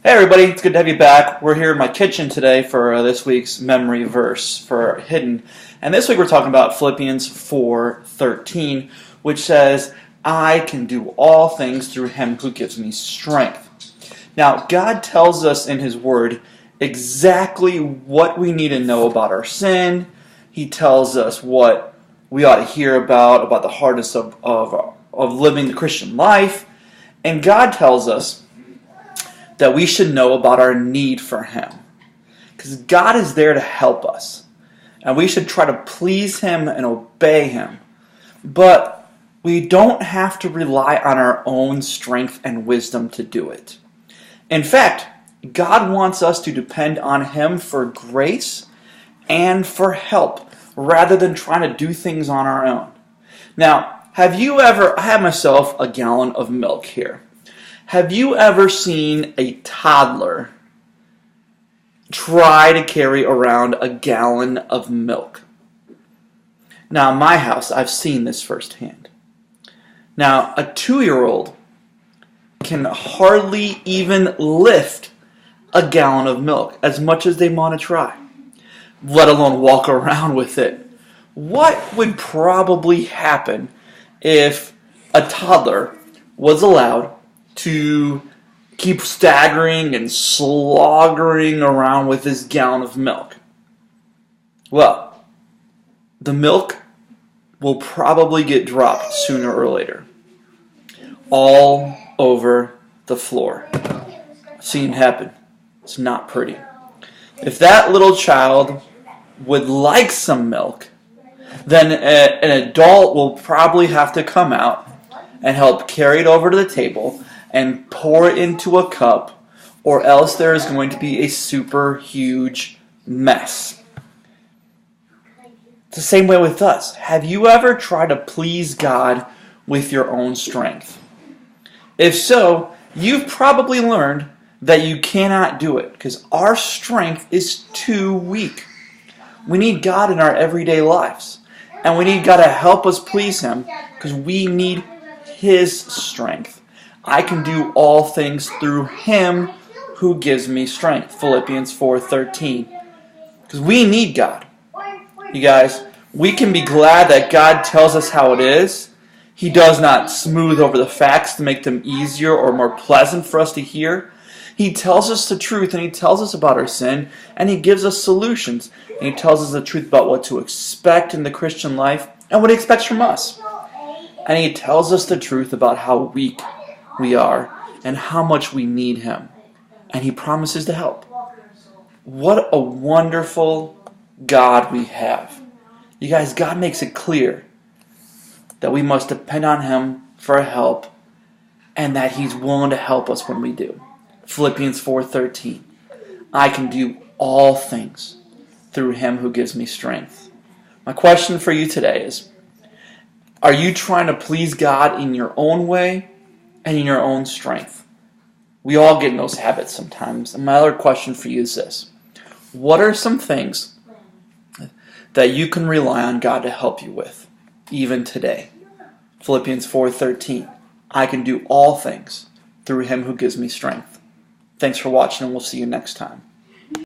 Hey everybody, it's good to have you back. We're here in my kitchen today for this week's memory verse for Hidden. And this week we're talking about Philippians 4:13, which says, I can do all things through him who gives me strength. Now, God tells us in his word exactly what we need to know about our sin. He tells us what we ought to hear about the hardness of living the Christian life. And God tells us that we should know about our need for him. Because God is there to help us. And we should try to please him and obey him. But we don't have to rely on our own strength and wisdom to do it. In fact, God wants us to depend on him for grace and for help, rather than trying to do things on our own. Now, I have myself a gallon of milk here. Have you ever seen a toddler try to carry around a gallon of milk? Now, in my house, I've seen this firsthand. Now, a 2-year-old can hardly even lift a gallon of milk as much as they want to try, let alone walk around with it. What would probably happen if a toddler was allowed to keep staggering and sloggering around with this gallon of milk? Well, the milk will probably get dropped sooner or later, all over the floor. I've seen it happen. It's not pretty. If that little child would like some milk, then an adult will probably have to come out and help carry it over to the table and pour it into a cup, or else there is going to be a super huge mess. It's the same way with us. Have you ever tried to please God with your own strength? If so, you've probably learned that you cannot do it, because our strength is too weak. We need God in our everyday lives, and we need God to help us please him, because we need his strength. I can do all things through him who gives me strength. Philippians 4:13. Because we need God. You guys, we can be glad that God tells us how it is. He does not smooth over the facts to make them easier or more pleasant for us to hear. He tells us the truth, and he tells us about our sin, and he gives us solutions. And he tells us the truth about what to expect in the Christian life and what he expects from us. And he tells us the truth about how weak we are and how much we need him. And he promises to help. What a wonderful God we have. You guys, God makes it clear that we must depend on him for help, and that he's willing to help us when we do. Philippians 4:13. I can do all things through him who gives me strength. My question for you today is, are you trying to please God in your own way and in your own strength? We all get in those habits sometimes. And my other question for you is this. What are some things that you can rely on God to help you with, even today? Philippians 4:13. I can do all things through him who gives me strength. Thanks for watching, and we'll see you next time.